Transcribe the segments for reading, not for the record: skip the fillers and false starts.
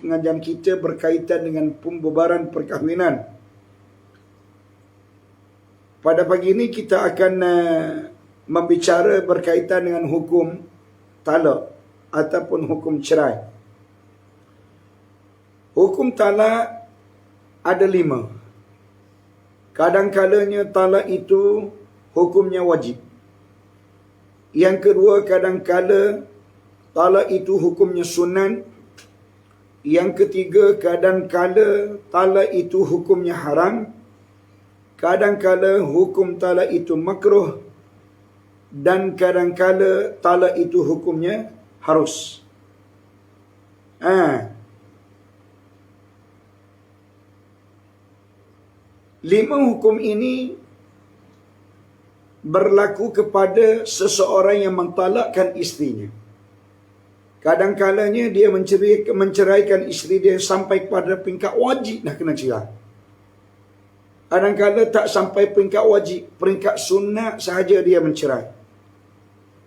pengajian kita berkaitan dengan pembubaran perkahwinan. Pada pagi ini kita akan membicara berkaitan dengan hukum talak ataupun hukum cerai. Hukum talak ada 5. Kadang-kalanya talak itu hukumnya wajib. Yang kedua, kadang-kala talak itu hukumnya sunan. Yang ketiga, kadang-kala talak itu hukumnya haram. Kadang-kala hukum talak itu makruh. Dan kadang-kala talak itu hukumnya harus. 5 hukum ini berlaku kepada seseorang yang mentalakkan isterinya. Kadang-kalanya dia menceraikan isteri dia sampai pada peringkat wajib dah kena cerai. Kadang-kala tak sampai peringkat wajib, peringkat sunat sahaja dia mencerai.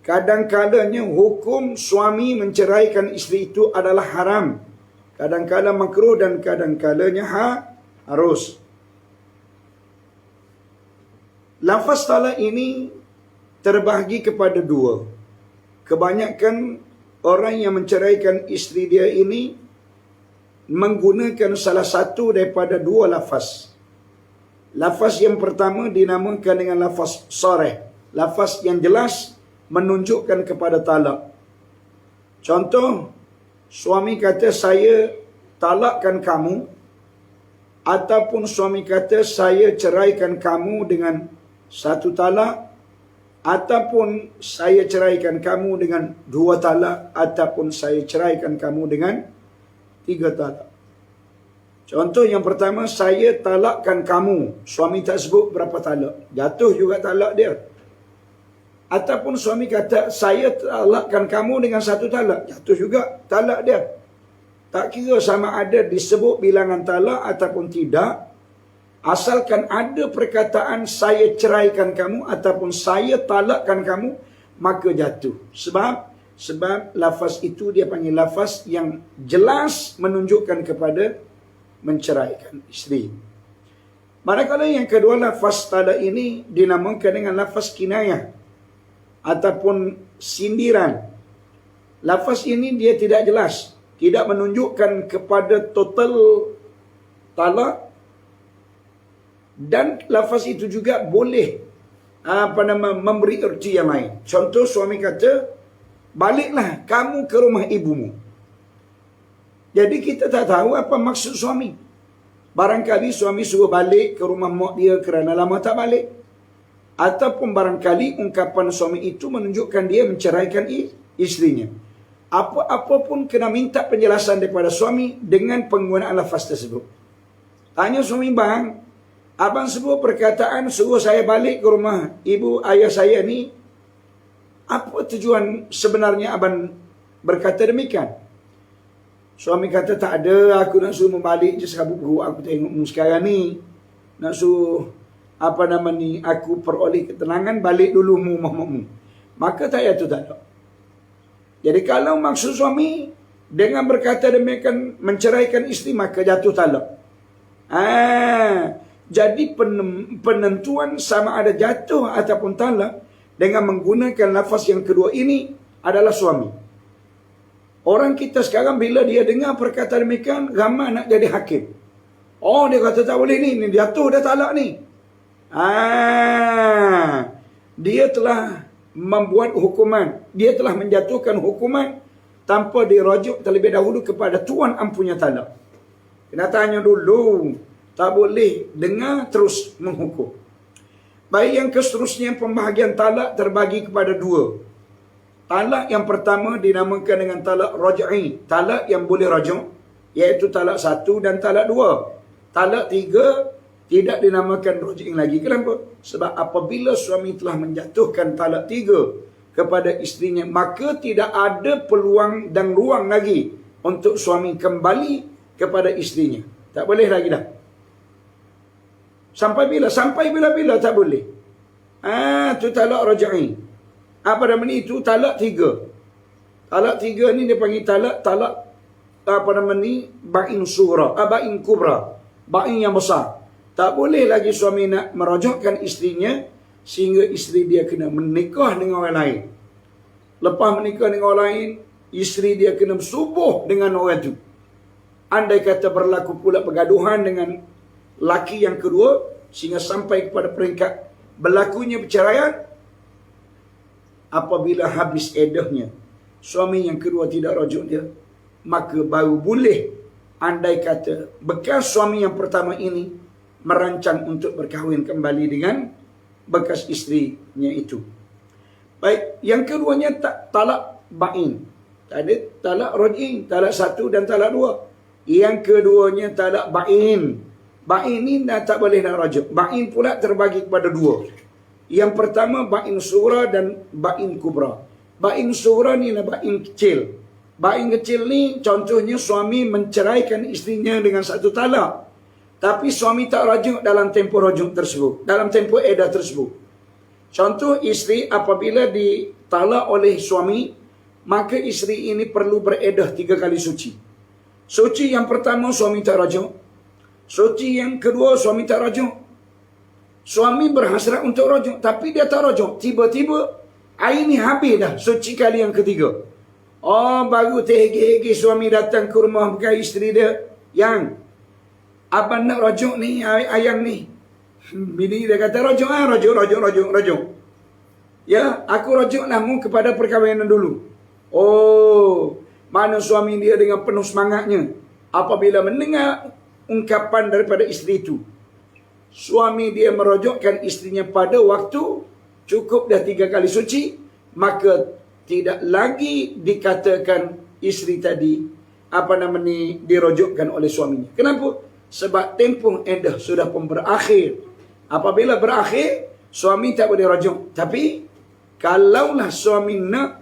Kadang-kalanya hukum suami menceraikan isteri itu adalah haram. Kadang-kala makruh dan kadang-kalanya harus. Lafaz talak ini terbahagi kepada 2. Kebanyakan orang yang menceraikan isteri dia ini menggunakan salah satu daripada 2 lafaz. Lafaz yang pertama dinamakan dengan lafaz sarih. Lafaz yang jelas menunjukkan kepada talak. Contoh, suami kata saya talakkan kamu, ataupun suami kata saya ceraikan kamu dengan 1 talak, ataupun saya ceraikan kamu dengan 2 talak, ataupun saya ceraikan kamu dengan 3 talak. Contoh yang pertama, saya talakkan kamu. Suami tak sebut berapa talak, jatuh juga talak dia. Ataupun suami kata saya talakkan kamu dengan 1 talak, jatuh juga talak dia. Tak kira sama ada disebut bilangan talak ataupun tidak, asalkan ada perkataan saya ceraikan kamu ataupun saya talakkan kamu, maka jatuh. Sebab lafaz itu dia panggil lafaz yang jelas menunjukkan kepada menceraikan isteri. Manakala yang kedua, lafaz talak ini dinamakan dengan lafaz kinayah ataupun sindiran. Lafaz ini dia tidak jelas, tidak menunjukkan kepada total talak, dan lafaz itu juga boleh memberi erti yang lain. Contoh, suami kata baliklah kamu ke rumah ibumu. Jadi kita tak tahu apa maksud suami. Barangkali suami suruh balik ke rumah mak dia kerana lama tak balik, ataupun barangkali ungkapan suami itu menunjukkan dia menceraikan isterinya. Apa-apa pun kena minta penjelasan daripada suami dengan penggunaan lafaz tersebut. Tanya suami, bang, abang sebut perkataan suruh saya balik ke rumah ibu ayah saya ni, apa tujuan sebenarnya abang berkata demikian? Suami kata tak ada, aku nak suruh membalik je serabut perut aku tengok sekarang ni. Nak suruh aku peroleh ketenangan, balik dulu mu. Maka tak ya tu tak ada. Jadi kalau maksud suami dengan berkata demikian menceraikan isteri, maka jatuh talak. Jadi penentuan sama ada jatuh ataupun talak dengan menggunakan lafaz yang kedua ini adalah suami. Orang kita sekarang bila dia dengar perkataan demikian, ramai nak jadi hakim. Oh, dia kata tak boleh ni jatuh dah talak ni. Dia telah membuat hukuman, dia telah menjatuhkan hukuman tanpa dirujuk terlebih dahulu kepada tuan ampunya talak. Kena tanya dulu, tak boleh dengar terus menghukum. Baik, yang seterusnya pembahagian talak terbagi kepada 2. Talak yang pertama dinamakan dengan talak raj'i, talak yang boleh rajuk, iaitu talak 1 dan talak 2. Talak 3 tidak dinamakan raj'i lagi. Kenapa? Sebab apabila suami telah menjatuhkan talak 3 kepada isterinya, maka tidak ada peluang dan ruang lagi untuk suami kembali kepada isterinya. Tak boleh lagi dah. Sampai bila? Sampai bila-bila tak boleh. Tu talak raj'i. Apa nama ni? Itu talak 3. Talak 3 ni dia panggil talak ba'in sughra, ba'in kubra, ba'in yang besar. Tak boleh lagi suami nak merojokkan isterinya sehingga isteri dia kena menikah dengan orang lain. Lepas menikah dengan orang lain, isteri dia kena bersubuh dengan orang itu. Andai kata berlaku pula pergaduhan dengan laki yang kedua sehingga sampai kepada peringkat berlakunya perceraian, apabila habis eddahnya suami yang kedua tidak rujuk dia, maka baru boleh, andai kata bekas suami yang pertama ini merancang untuk berkahwin kembali dengan bekas isterinya itu. Baik, yang keduanya talak ba'in. Tak ada talak raj'i, talak satu dan talak dua. Yang keduanya talak ba'in. Ba'in ni tak boleh nak rajuk. Ba'in pula terbagi kepada dua. Yang pertama ba'in sughra dan ba'in kubra. Ba'in sughra ni ba'in kecil. Ba'in kecil ni contohnya suami menceraikan isterinya dengan satu talak, tapi suami tak rajuk dalam tempoh rajuk tersebut, dalam tempoh iddah tersebut. Contoh, isteri apabila ditalak oleh suami, maka isteri ini perlu beriddah 3 kali suci. Suci yang pertama suami tak rajuk. Suci yang kedua suami tak rajuk. Suami berhasrat untuk rajuk, tapi dia tak rajuk. Tiba-tiba air ni habis dah, suci kali yang ketiga. Oh, baru terhegi-hegi suami datang ke rumah bukan isteri dia, yang abang nak rajuk ni, ayang ni. Bini dia kata, rajuk. Ya, aku rajuk namun kepada perkahwinan dulu. Oh, mana suami dia dengan penuh semangatnya apabila mendengar ungkapan daripada isteri itu. Suami dia merajukkan isterinya pada waktu cukup dah 3 kali suci, maka tidak lagi dikatakan isteri tadi dirajukkan oleh suaminya. Kenapa? Sebab tempoh iddah sudah pun berakhir. Apabila berakhir, suami tak boleh rajuk. Tapi kalaulah suami nak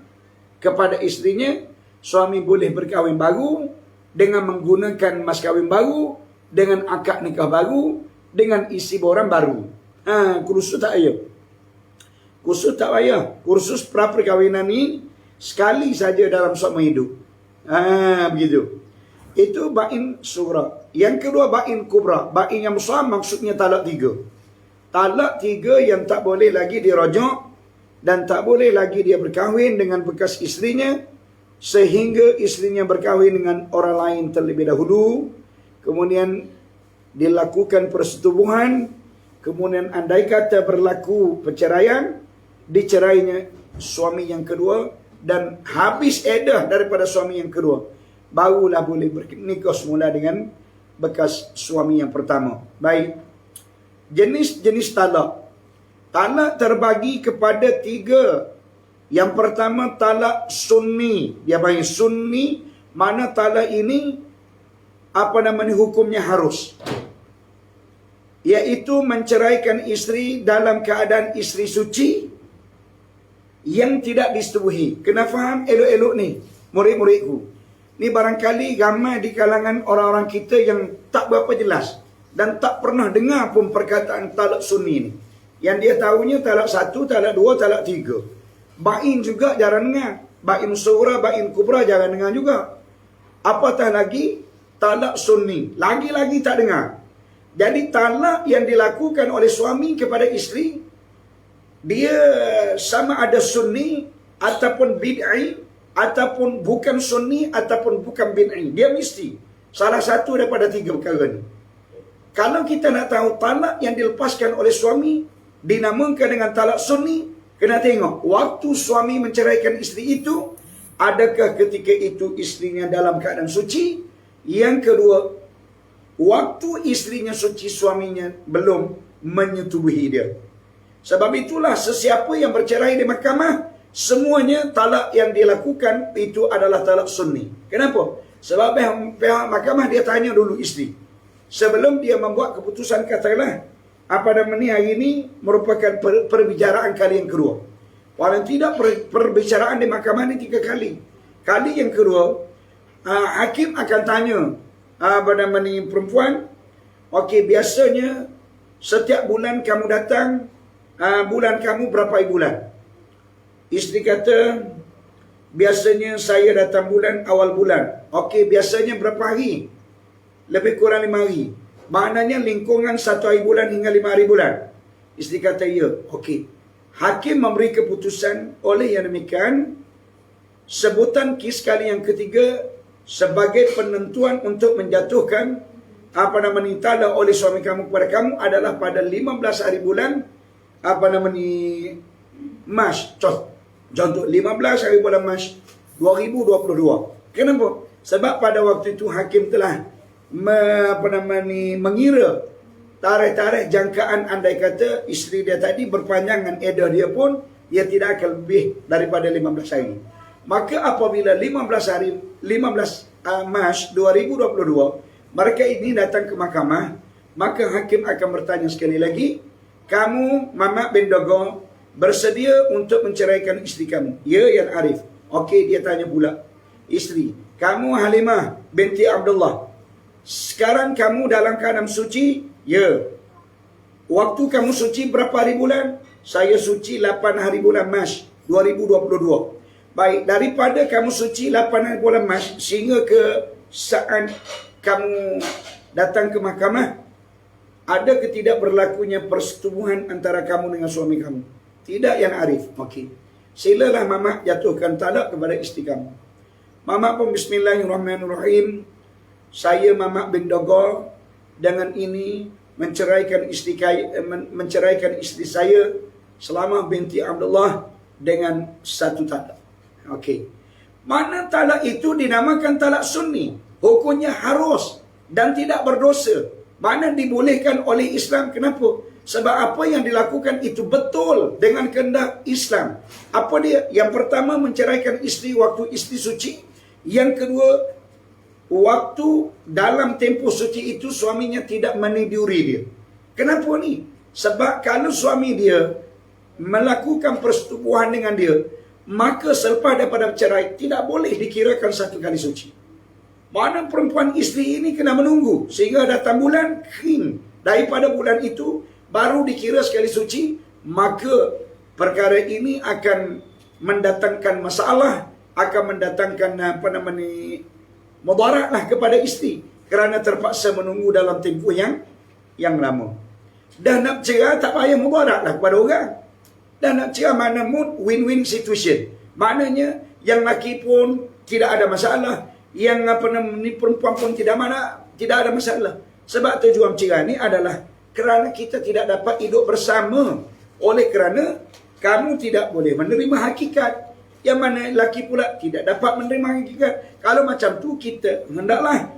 kepada isterinya, suami boleh berkahwin baru dengan menggunakan mas kahwin baru, dengan akad nikah baru, dengan isi borang baru. Kursus tak payah. Kursus tak payah. Kursus pra-perkahwinan ni sekali saja dalam seumur hidup. Begitu. Itu ba'in sughra. Yang kedua ba'in kubra. Ba'in yang besar maksudnya talak 3. Talak 3 yang tak boleh lagi dirajuk dan tak boleh lagi dia berkahwin dengan bekas isterinya sehingga isterinya berkahwin dengan orang lain terlebih dahulu, kemudian dilakukan persetubuhan, kemudian andai kata berlaku perceraian, dicerainya suami yang kedua dan habis iddah daripada suami yang kedua, barulah boleh bernikah semula dengan bekas suami yang pertama. Baik. Jenis-jenis talak. Talak terbagi kepada 3. Yang pertama talak sunni. Dia panggil sunni, mana talak ini hukumnya harus. Iaitu menceraikan isteri dalam keadaan isteri suci yang tidak disetubuhi. Kena faham elok-elok ni, murid-muridku. Ni barangkali ramai di kalangan orang-orang kita yang tak berapa jelas dan tak pernah dengar pun perkataan talak sunni ni. Yang dia tahunya talak 1, talak 2, talak 3. Ba'in juga jarang dengar. Ba'in sughra, ba'in kubra jarang dengar juga. Apatah lagi talak sunni, lagi-lagi tak dengar. Jadi talak yang dilakukan oleh suami kepada isteri, dia sama ada sunni ataupun bid'i, ataupun bukan sunni ataupun bukan bid'i. Dia mesti salah satu daripada 3 perkara ni. Kalau kita nak tahu talak yang dilepaskan oleh suami dinamakan dengan talak sunni, kena tengok waktu suami menceraikan isteri itu, adakah ketika itu isterinya dalam keadaan suci? Yang kedua, waktu isterinya suci, suaminya belum menyetubuhi dia. Sebab itulah sesiapa yang bercerai di mahkamah, semuanya talak yang dilakukan itu adalah talak sunni. Kenapa? Sebab pihak mahkamah dia tanya dulu isteri. Sebelum dia membuat keputusan, katakanlah hari ini merupakan perbicaraan kali yang kedua. Paling tidak perbicaraan di mahkamah ini 3 kali. Kali yang kedua, hakim akan tanya perempuan, okey, biasanya setiap bulan kamu datang, bulan kamu berapa bulan? Isteri kata, biasanya saya datang bulan awal bulan. Okey, biasanya berapa hari? Lebih kurang 5 hari. Maknanya lingkungan 1 hari bulan hingga 5 hari bulan. Isteri kata ya. Okey. Hakim memberi keputusan oleh yang demikian. Sebutan kes kali yang ketiga sebagai penentuan untuk menjatuhkan talak oleh suami kamu kepada kamu adalah pada 15 hari bulan Mac. Contoh 15 hari bulan Mac 2022. Kenapa? Sebab pada waktu itu hakim telah mengira tarikh-tarikh jangkaan, andai kata isteri dia tadi berpanjangan eddah dia pun, dia tidak akan lebih daripada 15 hari. Maka apabila 15 Mac 2022 mereka ini datang ke mahkamah, maka hakim akan bertanya sekali lagi, kamu Mamat bin Dogo bersedia untuk menceraikan isteri kamu? Ya, Yang Arif. Okey, dia tanya pula isteri, kamu Halimah binti Abdullah, sekarang kamu dalam keadaan suci? Ya. Waktu kamu suci berapa hari bulan? Saya suci 8 hari bulan Mac 2022. Baik, daripada kamu suci 8 hari bulan Mac sehingga ke saat kamu datang ke mahkamah, ada ke tidak berlakunya persetubuhan antara kamu dengan suami kamu? Tidak, Yang Arif. Okey. Silalah Mamat jatuhkan talak kepada isteri kamu. Mamat pun bismillahirrahmanirrahim. Saya Mamat bin Dogo dengan ini menceraikan isteri saya Salamah binti Abdullah dengan satu talak. Okey. Mana talak itu dinamakan talak sunni. Hukumnya harus dan tidak berdosa. Mana dibolehkan oleh Islam. Kenapa? Sebab apa yang dilakukan itu betul dengan kehendak Islam. Apa dia? Yang pertama, menceraikan isteri waktu isteri suci. Yang kedua, waktu dalam tempoh suci itu suaminya tidak meniduri dia. Kenapa ni? Sebab kalau suami dia melakukan persetubuhan dengan dia, maka selepas daripada bercerai tidak boleh dikirakan satu kali suci. Mana perempuan isteri ini kena menunggu sehingga datang bulan kering. Daripada bulan itu baru dikira sekali suci, maka perkara ini akan mendatangkan masalah, akan mendatangkan mudaratlah kepada isteri kerana terpaksa menunggu dalam tempoh yang lama. Dah nak cerai tak payah mudaratlah kepada orang. Dah nak cerai mana mood win-win situation. Maknanya yang laki pun tidak ada masalah, yang perempuan pun tidak ada masalah. Sebab tujuan cerai ni adalah kerana kita tidak dapat hidup bersama. Oleh kerana kamu tidak boleh menerima hakikat, yang mana laki pula tidak dapat menerima hakikat. Kalau macam tu kita hendaklah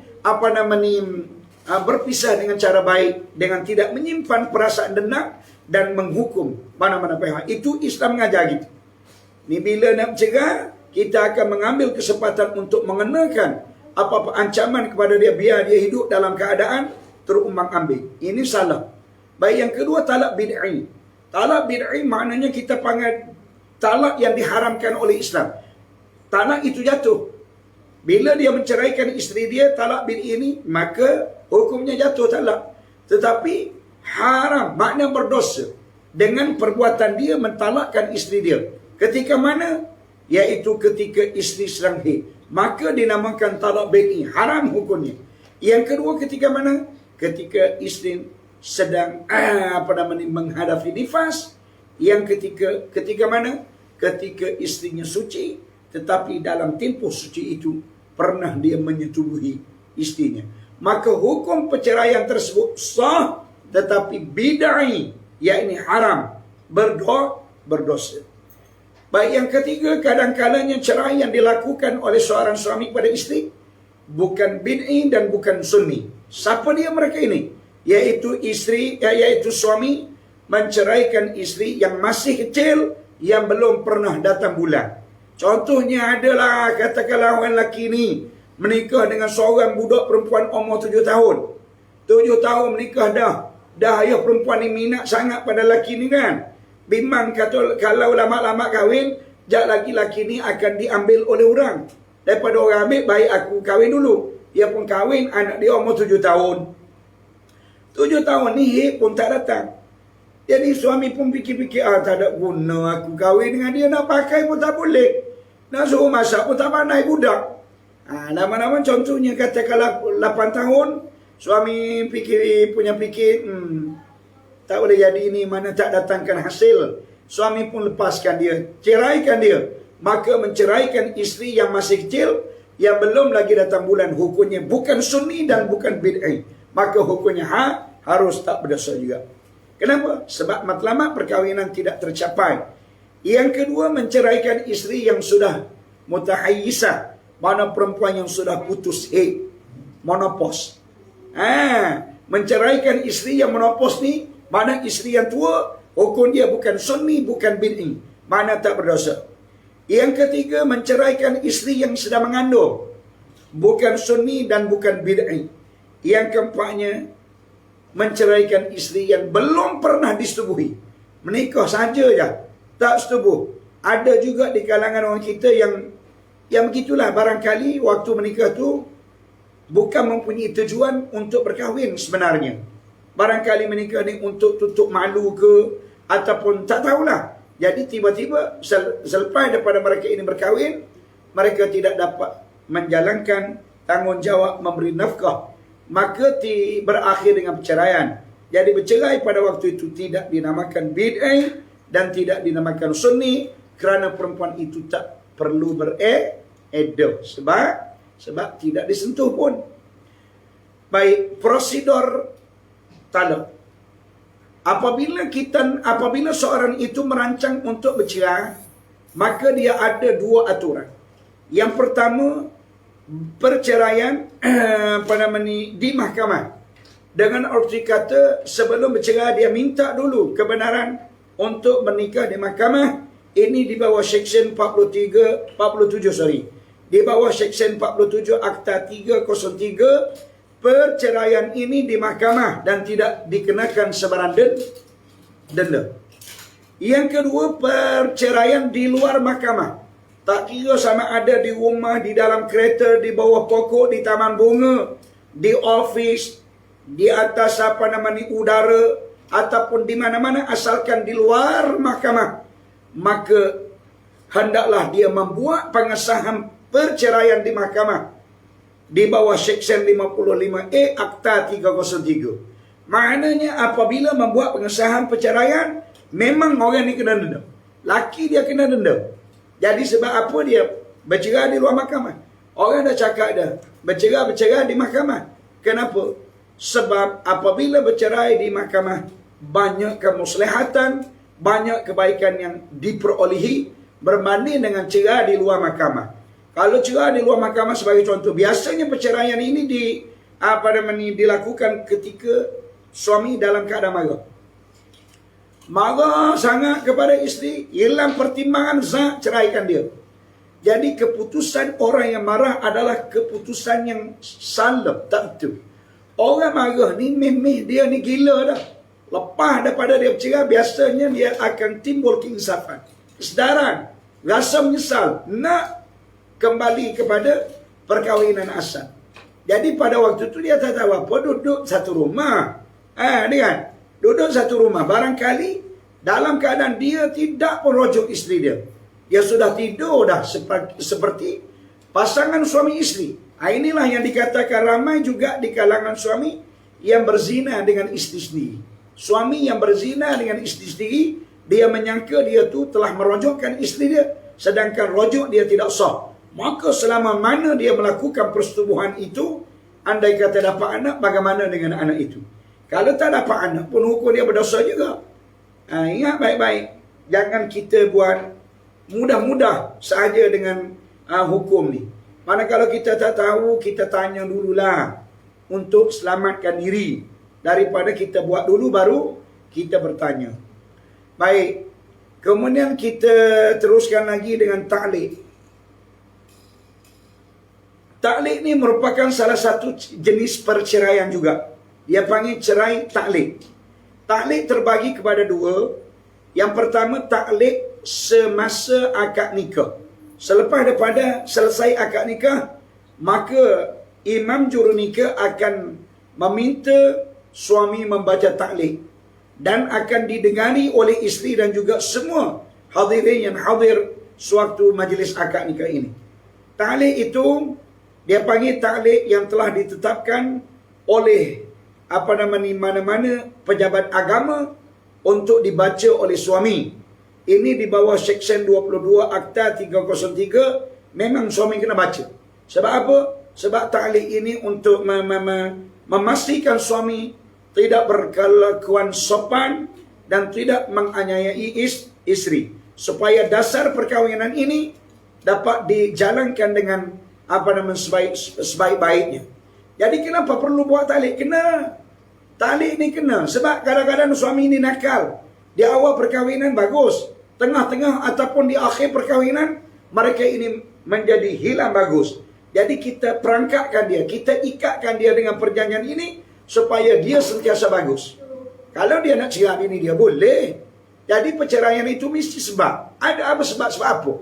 berpisah dengan cara baik, dengan tidak menyimpan perasaan dendam dan menghukum mana-mana pihak. Itu Islam mengajar kita. Ni bila nak bercerai, kita akan mengambil kesempatan untuk mengenakan apa-apa ancaman kepada dia biar dia hidup dalam keadaan terumbang-ambing. Ini salah. Baik, yang kedua, talak bid'i. Talak bid'i maknanya kita panggil talak yang diharamkan oleh Islam. Talak itu jatuh. Bila dia menceraikan isteri dia, talak bid'i ini, maka hukumnya jatuh talak. Tetapi haram, makna berdosa dengan perbuatan dia mentalakkan isteri dia. Ketika mana? Iaitu ketika isteri sedang haid. Maka dinamakan talak bid'i. Haram hukumnya. Yang kedua, ketika mana? Ketika isteri sedang menghadapi nifas. Yang ketika mana? Ketika istrinya suci, tetapi dalam tempoh suci itu pernah dia menyetubuhi istrinya. Maka hukum perceraian tersebut sah, tetapi bid'ah, yakni haram, berdosa. Baik, yang ketiga, kadang-kadangnya cerai yang dilakukan oleh seorang suami pada isteri bukan bid'i dan bukan sunni. Siapa dia mereka ini? Yaitu suami menceraikan isteri yang masih kecil, yang belum pernah datang bulan. Contohnya adalah, katakanlah orang lelaki ni menikah dengan seorang budak perempuan umur 7 tahun. 7 tahun menikah dah. Dah ayah perempuan ni minat sangat pada lelaki ni kan. Bimbang kata kalau lama-lama kahwin, jap lagi lelaki ni akan diambil oleh orang. Daripada orang ambil, baik aku kahwin dulu. Dia pun kahwin, anak dia umur 7 tahun. 7 tahun ni pun tak datang. Jadi suami pun fikir-fikir, tak ada guna aku kahwin dengan dia, nak pakai pun tak boleh. Nak suruh masak pun tak pandai budak. Lama-lama contohnya katakanlah 8 tahun, suami fikir, tak boleh jadi ini, mana tak datangkan hasil. Suami pun lepaskan dia, ceraikan dia. Maka menceraikan isteri yang masih kecil, yang belum lagi datang bulan, hukumnya bukan sunni dan bukan bid'ah. Maka hukumnya harus tak berdosa juga. Kenapa? Sebab matlamat perkahwinan tidak tercapai. Yang kedua, menceraikan isteri yang sudah mutahayyisah, mana perempuan yang sudah putus haid, menopause. Menceraikan isteri yang menopause ni, mana isteri yang tua, hukum dia bukan sunni, bukan bid'ah, mana tak berdosa. Yang ketiga, menceraikan isteri yang sedang mengandung, bukan sunni dan bukan bid'ah. Yang keempatnya, menceraikan isteri yang belum pernah disetubuhi, menikah saja je, tak setubuh. Ada juga di kalangan orang kita yang begitulah, barangkali waktu menikah tu bukan mempunyai tujuan untuk berkahwin sebenarnya. Barangkali menikah ni untuk tutup malu ke, ataupun tak tahulah. Jadi tiba-tiba selepas daripada mereka ini berkahwin, mereka tidak dapat menjalankan tanggungjawab memberi nafkah, maka berakhir dengan perceraian. Jadi bercerai pada waktu itu tidak dinamakan bid'ah dan tidak dinamakan sunni, kerana perempuan itu tak perlu bereddah sebab tidak disentuh pun. Baik, prosedur talak. Apabila seorang itu merancang untuk bercerai, maka dia ada dua aturan. Yang pertama, perceraian di mahkamah. Dengan arti kata, sebelum bercerai dia minta dulu kebenaran untuk menikah di mahkamah. Ini di bawah Seksyen 47, di bawah Seksyen 47 Akta 303, perceraian ini di mahkamah dan tidak dikenakan sebarang denda. Yang kedua, perceraian di luar mahkamah. Tak kira sama ada di rumah, di dalam kereta, di bawah pokok, di taman bunga, di office, di atas udara, ataupun di mana-mana, asalkan di luar mahkamah, maka hendaklah dia membuat pengesahan perceraian di mahkamah di bawah Seksyen 55A Akta 303. Maknanya apabila membuat pengesahan perceraian, memang orang ni kena denda. Laki dia kena denda. Jadi sebab apa dia bercerai di luar mahkamah? Orang dah cakap dah, bercerai di mahkamah. Kenapa? Sebab apabila bercerai di mahkamah, banyak kemuslihatan, banyak kebaikan yang diperolehi berbanding dengan cerai di luar mahkamah. Kalau cerai di luar mahkamah sebagai contoh, biasanya perceraian ini dilakukan ketika suami dalam keadaan marah. Marah sangat kepada isteri, hilang pertimbangan, ceraikan dia. Jadi keputusan orang yang marah adalah keputusan yang salah, tak betul. Orang marah ni memang dia ni gila dah. Lepas daripada dia bercerai, biasanya dia akan timbul keinsafan, kesedaran, rasa menyesal, nak kembali kepada perkahwinan asal. Jadi pada waktu itu dia tak tahu apa, duduk satu rumah. Dia kan duduk satu rumah, barangkali dalam keadaan dia tidak pun rujuk isteri dia. Dia sudah tidur dah seperti pasangan suami isteri. Inilah yang dikatakan ramai juga di kalangan suami yang berzina dengan isteri sendiri. Suami yang berzina dengan isteri sendiri, dia menyangka dia tu telah merojokkan isteri dia, sedangkan rojok dia tidak sah. Maka selama mana dia melakukan persetubuhan itu, andai kata dapat anak, bagaimana dengan anak itu? Kalau tak dapat anak pun hukum dia berdosa juga. Ingat baik-baik, jangan kita buat mudah-mudah sahaja dengan hukum ni. Manakala kita tak tahu, kita tanya dululah untuk selamatkan diri, daripada kita buat dulu baru kita bertanya. Baik, kemudian kita teruskan lagi dengan taklik. Taklik ni merupakan salah satu jenis perceraian juga. Dia panggil cerai taklik. Taklik terbagi kepada dua. Yang pertama, taklik semasa akad nikah. Selepas daripada selesai akad nikah, maka imam juru nikah akan meminta suami membaca taklik, dan akan didengari oleh isteri dan juga semua hadirin yang hadir sewaktu majlis akad nikah ini. Ta'liq itu dia panggil ta'liq yang telah ditetapkan oleh mana-mana pejabat agama untuk dibaca oleh suami. Ini di bawah Seksyen 22 Akta 303, memang suami kena baca. Sebab apa? Sebab ta'liq ini untuk memastikan suami tidak berkelakuan sopan dan tidak menganiayai isteri, supaya dasar perkahwinan ini dapat dijalankan dengan sebaik-baiknya. Jadi kenapa perlu buat ta'liq? Kena. Ta'liq ni kena. Sebab kadang-kadang suami ni nakal. Di awal perkahwinan bagus, tengah-tengah ataupun di akhir perkahwinan mereka ini menjadi hilang bagus. Jadi kita perangkatkan dia, kita ikatkan dia dengan perjanjian ini supaya dia sentiasa bagus. Kalau dia nak cerai bini dia, boleh. Jadi perceraian itu mesti sebab. Ada apa sebab apa?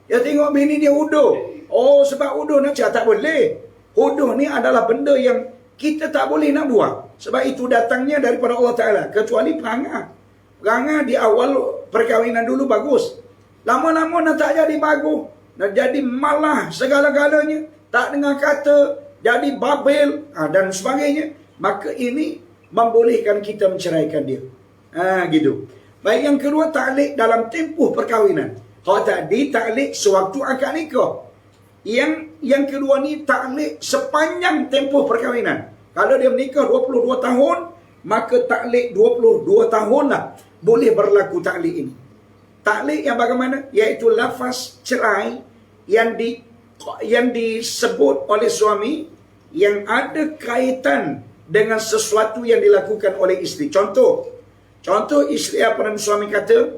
Dia tengok bini dia huduh. Oh, sebab huduh nak cerai, tak boleh. Huduh ni adalah benda yang kita tak boleh nak buat. Sebab itu datangnya daripada Allah Ta'ala. Kecuali perangai. Perangai di awal perkahwinan dulu bagus. Lama-lama nak tak jadi bagus. Nak jadi malah segala-galanya. Tak dengar kata. Jadi babel. Dan sebagainya. Maka ini membolehkan kita menceraikan dia. Gitu. Baik, yang kedua, ta'liq dalam tempoh perkahwinan. Kalau tadi ta'liq sewaktu akad nikah. Yang kedua ni ta'liq sepanjang tempoh perkahwinan. Kalau dia menikah 22 tahun, maka ta'liq 22 tahun lah boleh berlaku ta'liq ini. Ta'liq yang bagaimana? Iaitu lafaz cerai yang disebut oleh suami yang ada kaitan dengan sesuatu yang dilakukan oleh isteri. Contoh isteri apa suami kata,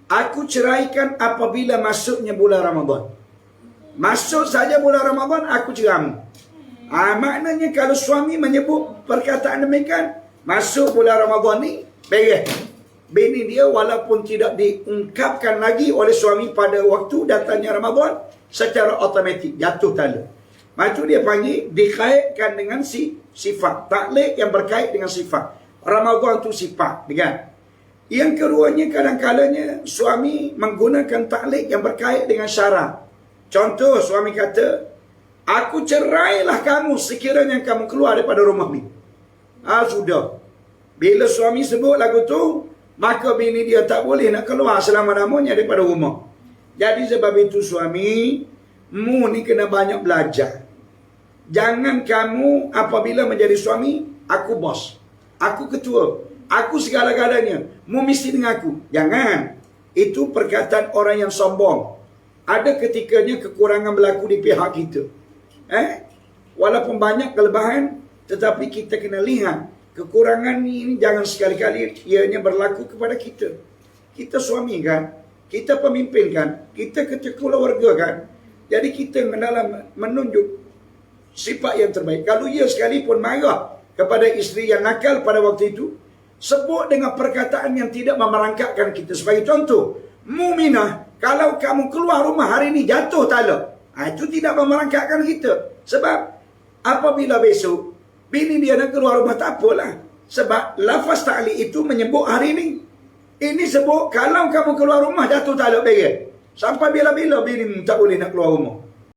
aku ceraikan apabila masuknya bulan Ramadan. Masuk saja bulan Ramadan, aku cerai. Maknanya kalau suami menyebut perkataan demikian, masuk bulan Ramadan ni, beres. Bini dia walaupun tidak diungkapkan lagi oleh suami pada waktu datangnya Ramadan, secara automatik jatuh tala. Maka dia panggil dikaitkan dengan sifat. Ta'liq yang berkait dengan sifat. Ramadan tu sifat. Kan? Yang keduanya kadang-kadangnya suami menggunakan ta'liq yang berkait dengan syarat. Contoh suami kata, aku cerailah kamu sekiranya kamu keluar daripada rumah ni. Sudah. Bila suami sebut lagu tu, maka bini dia tak boleh nak keluar selama-lamanya daripada rumah. Jadi sebab itu suami, mu ni kena banyak belajar. Jangan kamu apabila menjadi suami, aku bos, aku ketua, aku segala-galanya, mu mesti dengan aku. Jangan. Itu perkataan orang yang sombong. Ada ketikanya kekurangan berlaku di pihak kita. Walaupun banyak kelebihan, tetapi kita kena lihat kekurangan ini jangan sekali-kali ianya berlaku kepada kita. Kita suami kan, kita pemimpin kan, kita ketua keluarga kan. Jadi kita dalam menunjuk sifat yang terbaik. Kalau ia sekalipun marah kepada isteri yang nakal pada waktu itu, sebut dengan perkataan yang tidak memerangkapkan kita. Sebagai contoh, Muminah, kalau kamu keluar rumah hari ini jatuh tala. Itu tidak memerangkapkan kita. Sebab apabila besok bini dia nak keluar rumah, tak apalah. Sebab lafaz ta'liq itu menyebut hari ini. Ini sebut kalau kamu keluar rumah jatuh tala, beres. Sampai bila-bila bini tak boleh nak keluar rumah.